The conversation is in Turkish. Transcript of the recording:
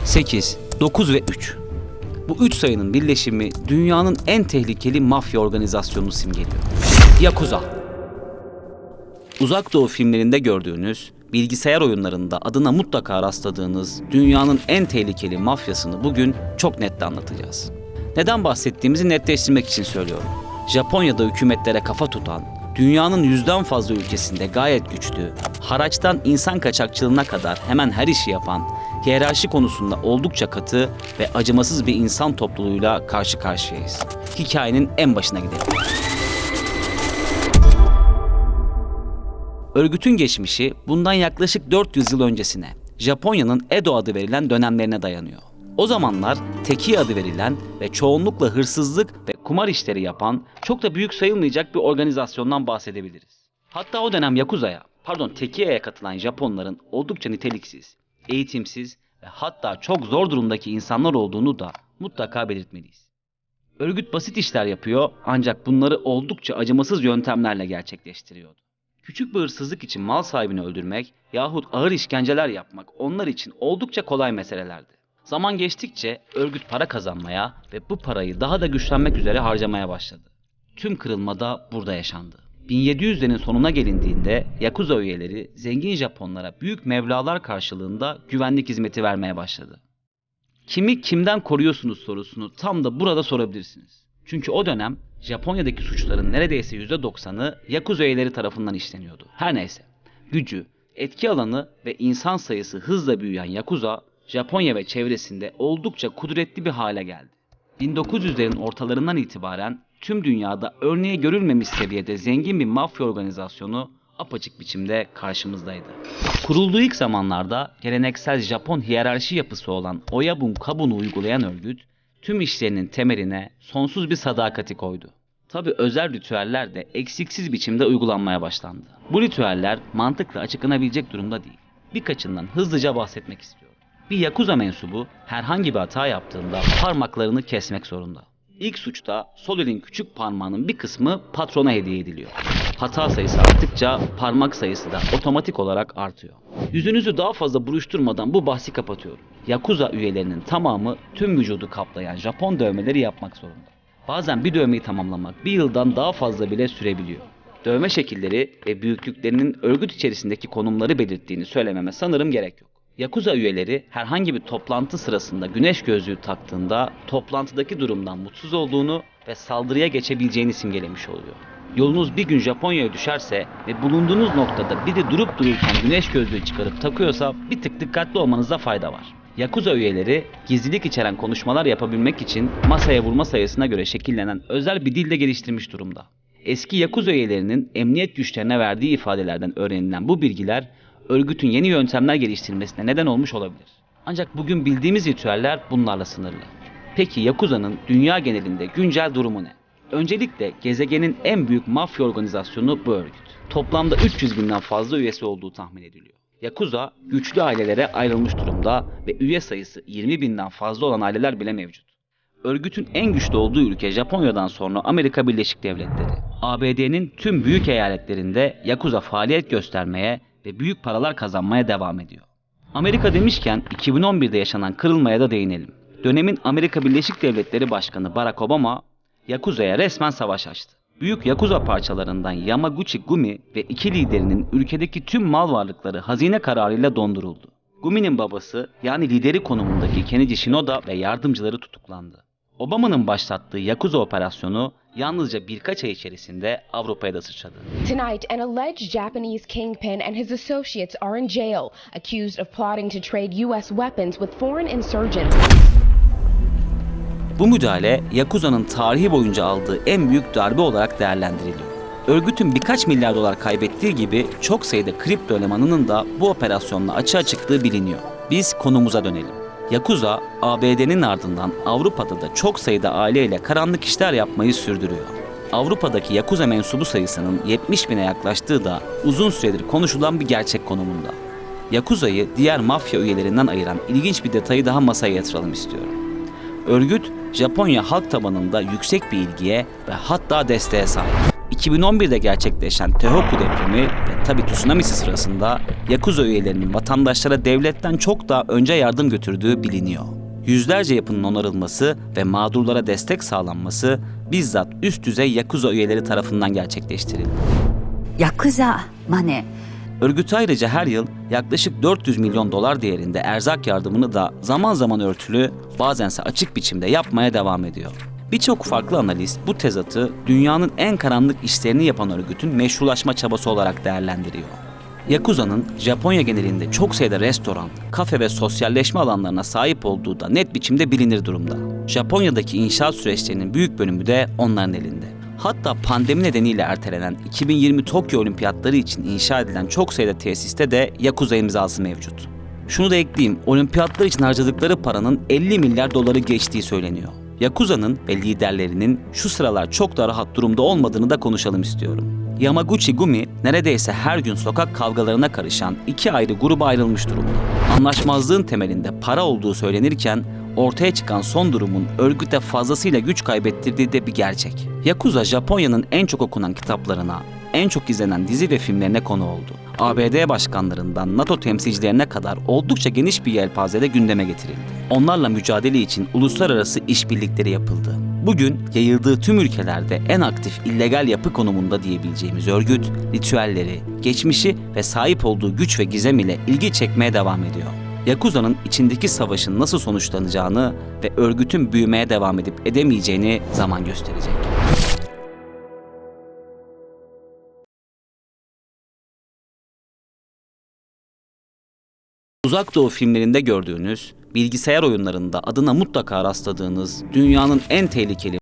8, 9 ve 3. Bu 3 sayının birleşimi dünyanın en tehlikeli mafya organizasyonunu simgeliyor. Yakuza. Uzak Doğu filmlerinde gördüğünüz, bilgisayar oyunlarında adına mutlaka rastladığınız dünyanın en tehlikeli mafyasını bugün çok net anlatacağız. Neden bahsettiğimizi netleştirmek için söylüyorum. Japonya'da hükümetlere kafa tutan, dünyanın 100'den fazla ülkesinde gayet güçlü, haraçtan insan kaçakçılığına kadar hemen her işi yapan, hiyerarşi konusunda oldukça katı ve acımasız bir insan topluluğuyla karşı karşıyayız. Hikayenin en başına gidelim. Örgütün geçmişi bundan yaklaşık 400 yıl öncesine, Japonya'nın Edo adı verilen dönemlerine dayanıyor. O zamanlar Teki adı verilen ve çoğunlukla hırsızlık ve kumar işleri yapan çok da büyük sayılmayacak bir organizasyondan bahsedebiliriz. Hatta o dönem Teki'ye katılan Japonların oldukça niteliksiz, eğitimsiz ve hatta çok zor durumdaki insanlar olduğunu da mutlaka belirtmeliyiz. Örgüt basit işler yapıyor ancak bunları oldukça acımasız yöntemlerle gerçekleştiriyordu. Küçük bir hırsızlık için mal sahibini öldürmek yahut ağır işkenceler yapmak onlar için oldukça kolay meselelerdi. Zaman geçtikçe örgüt para kazanmaya ve bu parayı daha da güçlenmek üzere harcamaya başladı. Tüm kırılma da burada yaşandı. 1700'lerin sonuna gelindiğinde Yakuza üyeleri zengin Japonlara büyük meblağlar karşılığında güvenlik hizmeti vermeye başladı. Kimi kimden koruyorsunuz sorusunu tam da burada sorabilirsiniz. Çünkü o dönem Japonya'daki suçların neredeyse %90'ı Yakuza üyeleri tarafından işleniyordu. Her neyse, gücü, etki alanı ve insan sayısı hızla büyüyen Yakuza, Japonya ve çevresinde oldukça kudretli bir hale geldi. 1900'lerin ortalarından itibaren tüm dünyada örneği görülmemiş seviyede zengin bir mafya organizasyonu apaçık biçimde karşımızdaydı. Kurulduğu ilk zamanlarda geleneksel Japon hiyerarşi yapısı olan Oyabun Kabun'u uygulayan örgüt, tüm işlerinin temeline sonsuz bir sadakati koydu. Tabi özel ritüeller de eksiksiz biçimde uygulanmaya başlandı. Bu ritüeller mantıkla açıklanabilecek durumda değil. Birkaçından hızlıca bahsetmek istiyorum. Bir Yakuza mensubu herhangi bir hata yaptığında parmaklarını kesmek zorunda. İlk suçta sol elin küçük parmağının bir kısmı patrona hediye ediliyor. Hata sayısı arttıkça parmak sayısı da otomatik olarak artıyor. Yüzünüzü daha fazla buruşturmadan bu bahsi kapatıyorum. Yakuza üyelerinin tamamı tüm vücudu kaplayan Japon dövmeleri yapmak zorunda. Bazen bir dövmeyi tamamlamak bir yıldan daha fazla bile sürebiliyor. Dövme şekilleri ve büyüklüklerinin örgüt içerisindeki konumları belirttiğini söylememe sanırım gerek yok. Yakuza üyeleri herhangi bir toplantı sırasında güneş gözlüğü taktığında toplantıdaki durumdan mutsuz olduğunu ve saldırıya geçebileceğini simgelemiş oluyor. Yolunuz bir gün Japonya'ya düşerse ve bulunduğunuz noktada biri durup dururken güneş gözlüğü çıkarıp takıyorsa bir tık dikkatli olmanızda fayda var. Yakuza üyeleri gizlilik içeren konuşmalar yapabilmek için masaya vurma sayısına göre şekillenen özel bir dilde geliştirmiş durumda. Eski Yakuza üyelerinin emniyet güçlerine verdiği ifadelerden öğrenilen bu bilgiler örgütün yeni yöntemler geliştirmesine neden olmuş olabilir. Ancak bugün bildiğimiz ritüeller bunlarla sınırlı. Peki Yakuza'nın dünya genelinde güncel durumu ne? Öncelikle gezegenin en büyük mafya organizasyonu bu örgüt. Toplamda 300 binden fazla üyesi olduğu tahmin ediliyor. Yakuza güçlü ailelere ayrılmış durumda ve üye sayısı 20 binden fazla olan aileler bile mevcut. Örgütün en güçlü olduğu ülke Japonya'dan sonra Amerika Birleşik Devletleri. ABD'nin tüm büyük eyaletlerinde Yakuza faaliyet göstermeye ve büyük paralar kazanmaya devam ediyor. Amerika demişken 2011'de yaşanan kırılmaya da değinelim. Dönemin Amerika Birleşik Devletleri Başkanı Barack Obama, Yakuza'ya resmen savaş açtı. Büyük Yakuza parçalarından Yamaguchi Gumi ve iki liderinin ülkedeki tüm mal varlıkları hazine kararıyla donduruldu. Gumi'nin babası yani lideri konumundaki Kenichi Shinoda ve yardımcıları tutuklandı. Obama'nın başlattığı Yakuza operasyonu yalnızca birkaç ay içerisinde Avrupa'ya da sıçradı. Tonight, an alleged Japanese kingpin and his associates are in jail, accused of plotting to trade U.S. weapons with foreign insurgents. Bu müdahale Yakuza'nın tarihi boyunca aldığı en büyük darbe olarak değerlendiriliyor. Örgütün birkaç milyar dolar kaybettiği gibi çok sayıda kripto elemanının da bu operasyonla açığa çıktığı biliniyor. Biz konumuza dönelim. Yakuza, ABD'nin ardından Avrupa'da da çok sayıda aileyle karanlık işler yapmayı sürdürüyor. Avrupa'daki Yakuza mensubu sayısının 70 bine yaklaştığı da uzun süredir konuşulan bir gerçek konumunda. Yakuza'yı diğer mafya üyelerinden ayıran ilginç bir detayı daha masaya yatıralım istiyorum. Örgüt, Japonya halk tabanında yüksek bir ilgiye ve hatta desteğe sahip. 2011'de gerçekleşen Tohoku depremi ve tabi tsunamisi sırasında Yakuza üyelerinin vatandaşlara devletten çok daha önce yardım götürdüğü biliniyor. Yüzlerce yapının onarılması ve mağdurlara destek sağlanması bizzat üst düzey Yakuza üyeleri tarafından gerçekleştirildi. ヤクザマネ Örgüt ayrıca her yıl yaklaşık 400 milyon dolar değerinde erzak yardımını da zaman zaman örtülü, bazense açık biçimde yapmaya devam ediyor. Birçok farklı analist bu tezatı dünyanın en karanlık işlerini yapan örgütün meşrulaşma çabası olarak değerlendiriyor. Yakuza'nın Japonya genelinde çok sayıda restoran, kafe ve sosyalleşme alanlarına sahip olduğu da net biçimde bilinir durumda. Japonya'daki inşaat süreçlerinin büyük bölümü de onların elinde. Hatta pandemi nedeniyle ertelenen 2020 Tokyo Olimpiyatları için inşa edilen çok sayıda tesiste de Yakuza imzası mevcut. Şunu da ekleyeyim, olimpiyatlar için harcadıkları paranın 50 milyar doları geçtiği söyleniyor. Yakuza'nın ve liderlerinin şu sıralar çok da rahat durumda olmadığını da konuşalım istiyorum. Yamaguchi Gumi neredeyse her gün sokak kavgalarına karışan iki ayrı gruba ayrılmış durumda. Anlaşmazlığın temelinde para olduğu söylenirken ortaya çıkan son durumun örgüte fazlasıyla güç kaybettirdiği de bir gerçek. Yakuza, Japonya'nın en çok okunan kitaplarına, en çok izlenen dizi ve filmlerine konu oldu. ABD başkanlarından NATO temsilcilerine kadar oldukça geniş bir yelpazede gündeme getirildi. Onlarla mücadele için uluslararası işbirlikleri yapıldı. Bugün yayıldığı tüm ülkelerde en aktif illegal yapı konumunda diyebileceğimiz örgüt, ritüelleri, geçmişi ve sahip olduğu güç ve gizem ile ilgi çekmeye devam ediyor. Yakuza'nın içindeki savaşın nasıl sonuçlanacağını ve örgütün büyümeye devam edip edemeyeceğini zaman gösterecek. Uzak Doğu filmlerinde gördüğünüz, bilgisayar oyunlarında adına mutlaka rastladığınız dünyanın en tehlikeli